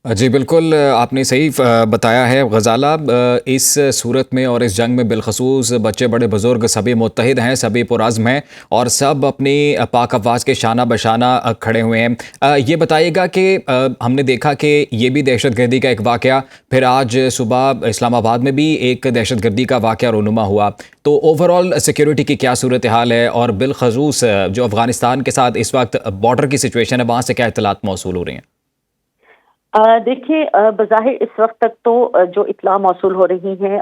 जी बिल्कुल, आपने सही बताया है ग़ज़ाला। इस सूरत में और इस जंग में बिलख़ुसूस बच्चे बड़े बुज़ुर्ग सभी मुत्तहिद हैं, सभी पुरज़्म हैं और सब अपनी पाक अफ़वाज़ के शाना बशाना खड़े हुए हैं। ये बताइएगा कि हमने देखा कि ये भी दहशतगर्दी का एक वाक़या, फिर आज सुबह इस्लामाबाद में भी एक दहशतगर्दी का वाक़या रूनुमा हुआ। तो ओवरऑल सिक्योरिटी की क्या सूरत हाल है और बिलख़ुसूस जो अफ़गानिस्तान के साथ इस वक्त बॉर्डर की सिचुएशन है, वहाँ से क्या इत्तलात मौसूल हो रही हैं? देखिए, बज़ाहिर इस वक्त तक तो जो इत्तला मौसूल हो रही है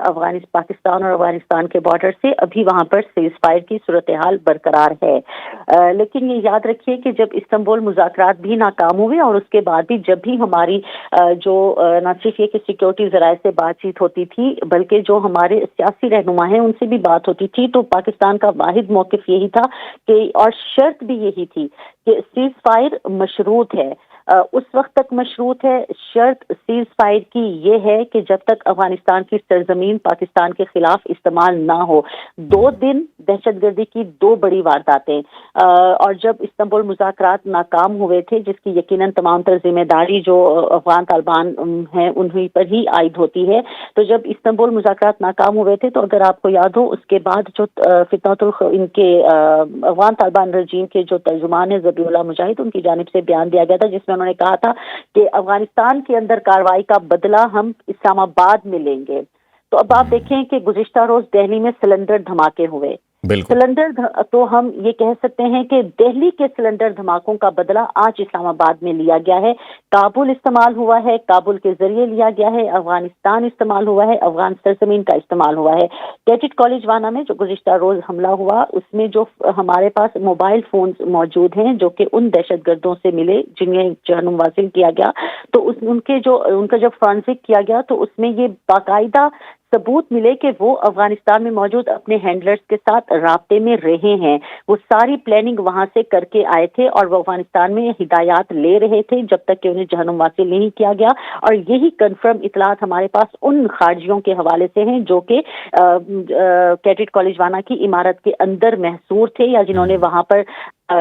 पाकिस्तान और अफगानिस्तान के बॉर्डर से, अभी वहां पर सीज़ फायर की सूरत हाल बरकरार है। लेकिन ये याद रखिए कि जब इस्तांबुल मुज़ाकरात भी नाकाम हुए और उसके बाद भी जब भी हमारी न सिर्फ ये कि सिक्योरिटी ज़राए से बातचीत होती थी, बल्कि जो हमारे सियासी रहनुमा हैं उनसे भी बात होती थी, तो पाकिस्तान का वाहिद मौक़िफ़ यही था कि, और शर्त भी यही थी कि सीज़ फायर मशरूत है। उस वक्त तक मशरूत है। शर्त सीज़ फायर की ये है कि जब तक अफगानिस्तान की सरजमीन पाकिस्तान के खिलाफ इस्तेमाल ना हो। 2 दिन दहशतगर्दी की 2 बड़ी वारदातें, और जब इस्तांबुल मुज़ाकरात नाकाम हुए थे, जिसकी यकीनन तमाम तर जिम्मेदारी जो अफगान तालिबान हैं उन्हीं पर ही आयद होती है। तो जब इस्तांबुल मुज़ाकरात नाकाम हुए थे, तो अगर आपको याद हो, उसके बाद जो इनके अफगान तालिबान रजीम के जो तर्जुमान है ज़बीहुल्लाह मुजाहिद, उनकी जानिब से बयान दिया गया था, जिसमें उन्होंने कहा था कि अफगानिस्तान के अंदर कार्रवाई का बदला हम इस्लामाबाद में लेंगे। तो अब आप देखें कि गुज़िश्ता रोज दिल्ली में सिलेंडर धमाके हुए। बिल्कुल। तो हम ये कह सकते हैं कि दिल्ली के सिलेंडर धमाकों का बदला आज इस्लामाबाद में लिया गया है। काबुल इस्तेमाल हुआ है, काबुल के जरिए लिया गया है। अफगानिस्तान इस्तेमाल हुआ है, अफगान सरजमीन का इस्तेमाल हुआ है। कैडेट कॉलेज वाना में जो गुज़िश्ता रोज हमला हुआ, उसमें जो हमारे पास मोबाइल फोन मौजूद हैं, जो कि उन दहशतगर्दों से मिले जिन्हें जहन्नुम वासिल किया गया, तो उनका जब फॉरेंसिक किया गया, तो उसमें ये बाकायदा सबूत मिले कि वो अफगानिस्तान में मौजूद अपने हैंडलर्स के साथ राब्ते में रहे हैं। वो सारी प्लानिंग वहां से करके आए थे और वो अफगानिस्तान में हिदायत ले रहे थे जब तक कि उन्हें जहन्नुम वासिल नहीं किया गया। और यही कंफर्म इतलात हमारे पास उन खारजियों के हवाले से हैं जो कि कैडेट कॉलेज वाना की इमारत के अंदर महसूर थे, या जिन्होंने वहां पर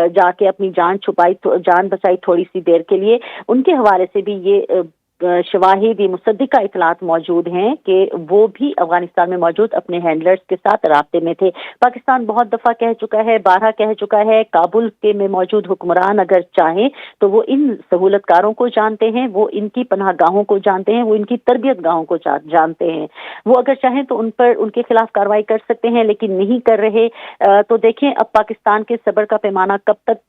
जाके अपनी जान बचाई थोड़ी सी देर के लिए। उनके हवाले से भी ये शवाहिद, ये मुसद्दिका इतलात मौजूद हैं कि वो भी अफगानिस्तान में मौजूद अपने हैंडलर्स के साथ राब्ते में थे। पाकिस्तान बहुत दफा कह चुका है, 12 कह चुका है, काबुल के में मौजूद हुक्मरान अगर चाहें तो वो इन सहूलतकारों को जानते हैं, वो इनकी पनाहगाहों को जानते हैं, वो इनकी तरबियत गाहों को जानते हैं। वो अगर चाहें तो उन पर उनके खिलाफ कार्रवाई कर सकते हैं, लेकिन नहीं कर रहे। तो देखें अब पाकिस्तान के सब्र का पैमाना कब तक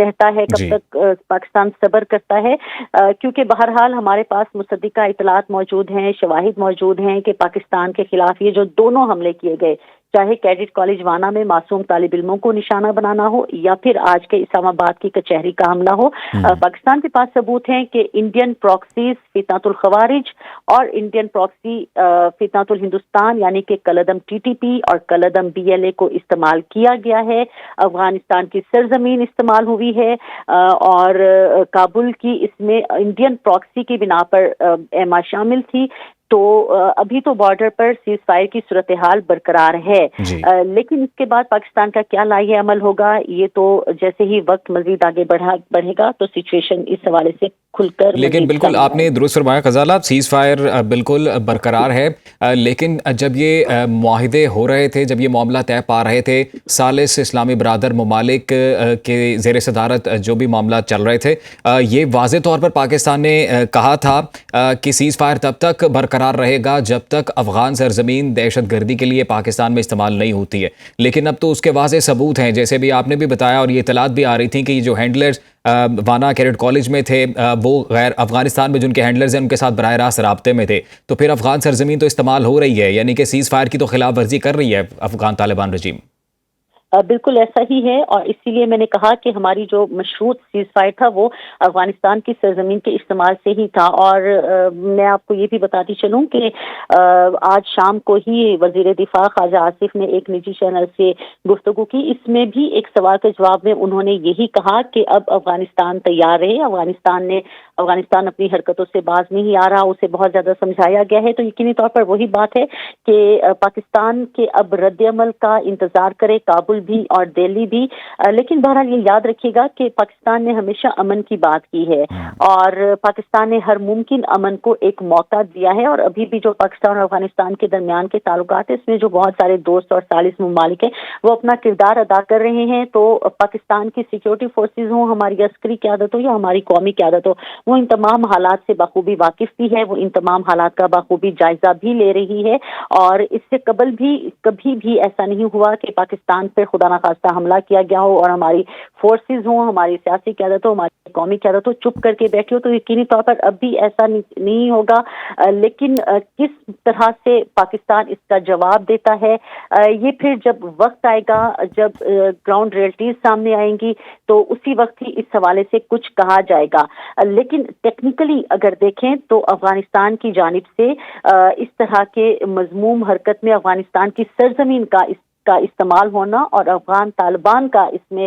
रहता है, कब तक पाकिस्तान सब्र करता है, क्योंकि बहरहाल हमारे पास मुसद्दिका इतलात मौजूद हैं, शवाहिद मौजूद हैं कि पाकिस्तान के खिलाफ ये जो दोनों हमले किए गए, चाहे कैडेट कॉलेज वाना में मासूम तालिब इल्मों को निशाना बनाना हो या फिर आज के इस्लामाबाद की कचहरी का हमला हो, पाकिस्तान के पास सबूत हैं कि इंडियन प्रॉक्सीज फितनतुल खवारिज और इंडियन प्रॉक्सी फितनतुल हिंदुस्तान यानी कि कलदम टीटीपी और कलदम बीएलए को इस्तेमाल किया गया है। अफगानिस्तान की सरजमीन इस्तेमाल हुई है, और काबुल की इसमें इंडियन प्रॉक्सी की बिना पर एमा शामिल थी। तो अभी तो बॉर्डर पर सीज़ फायर की सूरत हाल बरकरार है, लेकिन इसके बाद पाकिस्तान का क्या लाए अमल होगा, ये तो जैसे ही वक्त मजीद आगे बढ़ेगा तो सिचुएशन इस हवाले से खुलकर। लेकिन बिल्कुल आपने दुरुस्त फरमाया ग़ज़ाला, सीज़ फायर बिल्कुल बरकरार है, लेकिन जब ये मुआहिदे हो रहे थे, जब ये मामला तय पा रहे थे, सालिस इस्लामी बरादर ममालिक के ज़ेर सदारत जो भी मामला चल रहे थे, ये वाज़े तौर पर पाकिस्तान ने कहा था कि सीज़ फायर तब तक बरकरार रहेगा जब तक अफ़गान सरजमीन दहशतगर्दी के लिए पाकिस्तान में इस्तेमाल नहीं होती है। लेकिन अब तो उसके वाज़े सबूत हैं, जैसे भी आपने भी बताया और ये इतलात भी आ रही थी कि जो हैंडलर्स वाना कैडेट कॉलेज में थे, वो गैर अफगानिस्तान में जिनके हैंडलर्स हैं उनके साथ बराह रास्त राब्ते में थे, तो फिर अफगान सरजमीन तो इस्तेमाल हो रही है, यानी कि सीज़ फायर की तो खिलाफ वर्जी कर रही है अफगान तालिबान रजीम। बिल्कुल ऐसा ही है, और इसीलिए मैंने कहा कि हमारी जो मशरूत सीज़ फायर था वो अफगानिस्तान की सरजमीन के इस्तेमाल से ही था। और मैं आपको ये भी बताती चलूँ कि आज शाम को ही वज़ीर दिफा ख्वाजा आसिफ ने एक निजी चैनल से गुफ्तगू की। इसमें भी एक सवाल के जवाब में उन्होंने यही कहा कि अब अफगानिस्तान तैयार रहे। अफगानिस्तान ने افغانستان اپنی حرکتوں سے باز نہیں آ رہا, اسے بہت زیادہ سمجھایا گیا ہے. تو یقینی طور پر وہی بات ہے کہ پاکستان کے اب رد عمل کا انتظار کرے کابل بھی اور دہلی بھی. لیکن بہرحال یہ یاد رکھیے گا کہ پاکستان نے ہمیشہ امن کی بات کی ہے اور پاکستان نے ہر ممکن امن کو ایک موقع دیا ہے. اور ابھی بھی جو پاکستان اور افغانستان کے درمیان کے تعلقات ہیں, اس میں جو بہت سارے دوست اور ثالث ممالک ہیں وہ اپنا کردار ادا کر رہے ہیں. تو پاکستان کی سیکیورٹی فورسز ہوں, ہماری عسکری قیادت ہو یا ہماری قومی قیادت ہو, وہ ان تمام حالات سے بخوبی واقف بھی ہے, وہ ان تمام حالات کا بخوبی جائزہ بھی لے رہی ہے. اور اس سے قبل بھی کبھی بھی ایسا نہیں ہوا کہ پاکستان پر خدا نخواستہ حملہ کیا گیا ہو اور ہماری فورسز ہوں, ہماری سیاسی قیادت ہو, ہماری قومی قیادت ہو چپ کر کے بیٹھی ہو. تو یقینی طور پر اب بھی ایسا نہیں ہوگا. لیکن کس طرح سے پاکستان اس کا جواب دیتا ہے یہ پھر جب وقت آئے گا, جب گراؤنڈ ریئلٹیز سامنے آئیں گی تو اسی وقت ہی اس حوالے سے کچھ کہا جائے گا. لیکن ٹیکنیکلی اگر دیکھیں تو افغانستان کی جانب سے اس طرح کے مذموم حرکت میں افغانستان کی سرزمین کا استعمال ہونا اور افغان طالبان کا اس میں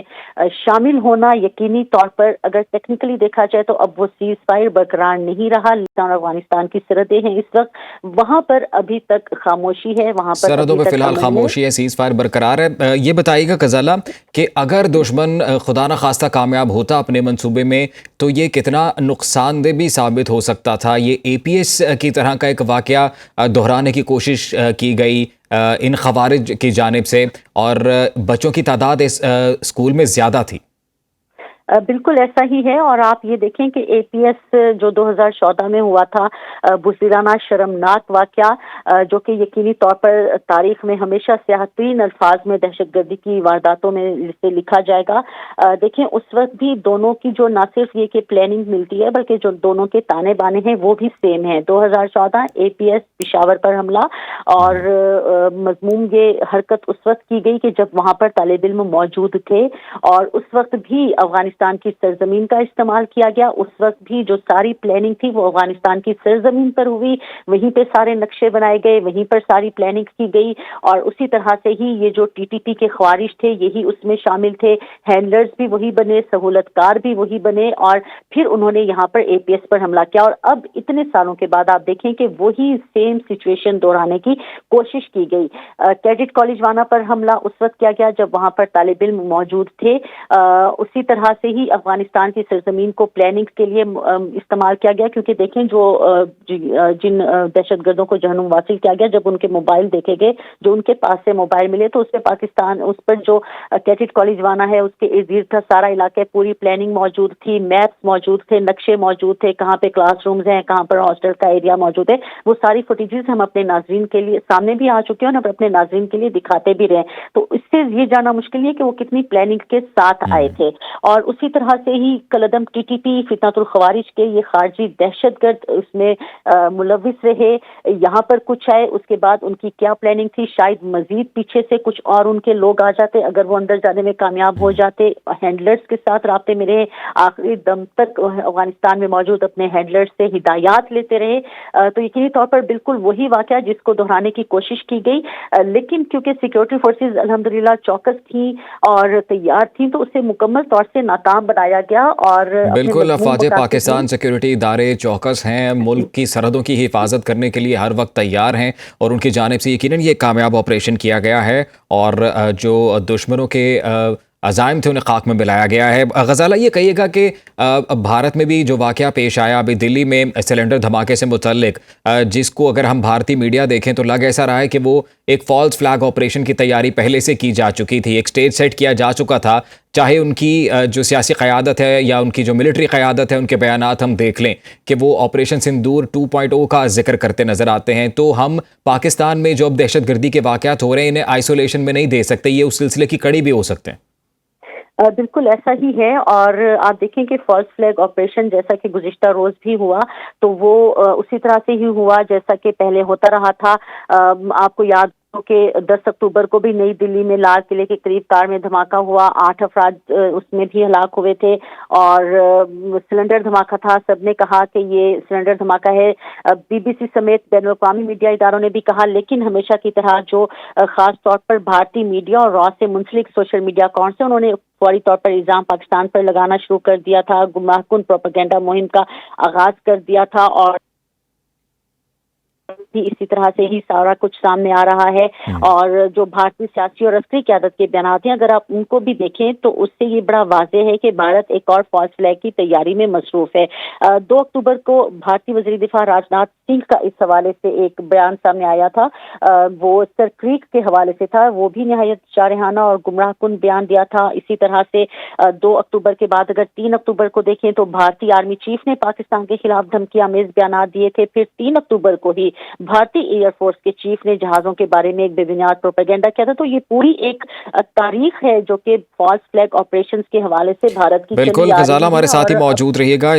شامل ہونا یقینی طور پر اگر ٹیکنیکلی دیکھا جائے تو اب وہ سیز فائر برقرار نہیں رہا. اور افغانستان کی سرحدیں ہیں اس وقت, وہاں پر ابھی تک خاموشی ہے, وہاں پر سرحدوں پہ فی الحال خاموشی ہے, سیز فائر برقرار ہے. یہ بتائیے گا غزالہ کہ اگر دشمن خدا نخواستہ کامیاب ہوتا اپنے منصوبے میں تو یہ کتنا نقصان دہ بھی ثابت ہو سکتا تھا. یہ اے پی ایس کی طرح کا ایک واقعہ دہرانے کی کوشش کی گئی ان خوارج کی جانب سے, اور بچوں کی تعداد اس اسکول میں زیادہ تھی. بالکل ایسا ہی ہے. اور آپ یہ دیکھیں کہ اے پی ایس جو 2014 میں ہوا تھا, بزدلانہ شرمناک واقعہ جو کہ یقینی طور پر تاریخ میں ہمیشہ سیاہ ترین الفاظ میں دہشت گردی کی وارداتوں میں سے لکھا جائے گا. دیکھیں اس وقت بھی دونوں کی جو نہ صرف یہ کہ پلاننگ ملتی ہے بلکہ جو دونوں کے تانے بانے ہیں وہ بھی سیم ہیں. 2014 اے پی ایس پشاور پر حملہ, اور مضموم یہ حرکت اس وقت کی گئی کہ جب وہاں پر طالب علم موجود تھے, اور اس وقت بھی افغانستان کی سرزمین کا استعمال کیا گیا. اس وقت بھی جو ساری پلاننگ تھی وہ افغانستان کی سرزمین پر ہوئی, وہیں پہ سارے نقشے بنائے گئے, وہیں پر ساری پلاننگ کی گئی. اور اسی طرح سے ہی یہ جو ٹی ٹی پی کے خوارش تھے یہی اس میں شامل تھے, ہینڈلرز بھی وہی بنے, سہولت کار بھی وہی بنے, اور پھر انہوں نے یہاں پر اے پی ایس پر حملہ کیا. اور اب اتنے سالوں کے بعد آپ دیکھیں کہ وہی سیم سچویشن دہرانے کی کوشش کی گئی. کیڈٹ کالج وانا پر حملہ اس وقت کیا گیا جب وہاں پر طالب علم موجود تھے. اسی طرح سے ہی افغانستان کی سرزمین کو پلاننگ کے لیے استعمال کیا گیا, کیونکہ دیکھیں جو جن دہشت گردوں کو جہنم واصل کیا گیا, جب ان کے موبائل دیکھے گئے, جو ان کے پاس سے موبائل ملے, تو اس پہ پاکستان اس پر جو کیڈٹ کالج وانا ہے اس کے ارد گرد کا سارا علاقہ, پوری پلاننگ موجود تھی, میپس موجود تھے, نقشے موجود تھے, کہاں پہ کلاس رومز ہیں, کہاں پر ہاسٹل کا ایریا موجود ہے. وہ ساری فوٹیجز ہم اپنے ناظرین کے لیے سامنے بھی آ چکے ہیں اور اپنے ناظرین کے لیے دکھاتے بھی رہے. تو اس سے یہ جانا مشکل نہیں ہے کہ وہ کتنی پلاننگ کے ساتھ آئے تھے. اور اسی طرح سے ہی کلعدم ٹی ٹی پی فتنۃ الخوارج کے یہ خارجی دہشت گرد اس میں ملوث رہے. یہاں پر کچھ آئے, اس کے بعد ان کی کیا پلاننگ تھی, شاید مزید پیچھے سے کچھ اور ان کے لوگ آ جاتے اگر وہ اندر جانے میں کامیاب ہو جاتے, ہینڈلرز کے ساتھ رابطے میں رہے, آخری دم تک افغانستان میں موجود اپنے ہینڈلرز سے ہدایات لیتے رہے. تو یقینی طور پر بالکل وہی واقعہ جس کو دہرانے کی کوشش کی گئی, لیکن کیونکہ سیکیورٹی فورسز الحمدللہ چوکس تھیں اور تیار تھیں تو اسے مکمل طور سے ناکام بنایا گیا. اور بالکل افواج پاکستان سیکیورٹی ادارے چوکس ہیں, ملک کی سرحدوں کی حفاظت کرنے کے لیے ہر وقت تیار ہیں, اور ان کی جانب سے یقیناً یہ کامیاب آپریشن کیا گیا ہے, اور جو دشمنوں کے عزائم تھے انہیں خاک میں ملایا گیا ہے. غزالہ یہ کہیے گا کہ بھارت میں بھی جو واقعہ پیش آیا ابھی دلی میں سلنڈر دھماکے سے متعلق, جس کو اگر ہم بھارتی میڈیا دیکھیں تو لگ ایسا رہا ہے کہ وہ ایک فالس فلیگ آپریشن کی تیاری پہلے سے کی جا چکی تھی, ایک سٹیج سیٹ کیا جا چکا تھا. چاہے ان کی جو سیاسی قیادت ہے یا ان کی جو ملٹری قیادت ہے, ان کے بیانات ہم دیکھ لیں کہ وہ آپریشن سندور 2.0 کا ذکر کرتے نظر آتے ہیں, تو ہم پاکستان میں جو اب دہشت گردی کے واقعات ہو رہے ہیں انہیں آئسولیشن میں نہیں دے سکتے, یہ اس سلسلے کی کڑی بھی ہو سکتے ہیں. بالکل ایسا ہی ہے. اور آپ دیکھیں کہ فالس فلیگ آپریشن جیسا کہ گزشتہ روز بھی ہوا تو وہ اسی طرح سے ہی ہوا جیسا کہ پہلے ہوتا رہا تھا. آپ کو یاد कि 10 अक्टूबर को भी नई दिल्ली में लाल किले के करीब कार में धमाका हुआ, 8 अफराद उसमें भी हलाक हुए थे और सिलेंडर धमाका था। सबने कहा कि ये सिलेंडर धमाका है। बीबीसी समेत बैनुल-अक़वामी मीडिया इदारों ने भी कहा, लेकिन हमेशा की तरह जो खास तौर पर भारतीय मीडिया और रॉ से मुंसलिक सोशल मीडिया अकाउंट्स हैं, उन्होंने फौरी तौर पर इल्जाम पाकिस्तान पर लगाना शुरू कर दिया था, गुमराहकुन प्रोपेगेंडा मुहिम का आगाज कर दिया था और इसी तरह से ही सारा कुछ सामने आ रहा है। और जो भारतीय सियासी और अस्करी क़यादत के बयानात हैं, अगर आप उनको भी देखें तो उससे ये बड़ा वाज़ेह है कि भारत एक और फॉल्स फ्लैग की तैयारी में मसरूफ है। 2 अक्टूबर को भारतीय वज़ीर दिफा राजनाथ सिंह का इस हवाले से एक बयान सामने आया था, वो सरक्रीक के हवाले से था, वो भी निहायत जारहाना और गुमराहकुन बयान दिया था। इसी तरह से 2 अक्टूबर के बाद अगर 3 अक्टूबर को देखें तो भारतीय आर्मी चीफ ने पाकिस्तान के खिलाफ धमकी आमेज बयान दिए थे। फिर 3 अक्टूबर को ही भारतीय एयरफोर्स के चीफ ने जहाजों के बारे में एक बेबुनियाद प्रोपेगेंडा किया था। तो ये पूरी एक तारीख है जो कि फॉल्स फ्लैग ऑपरेशंस के हवाले से भारत की बिल्कुल चली आ गजाला, रही हमारे है साथ ही और मौजूद रहिएगा।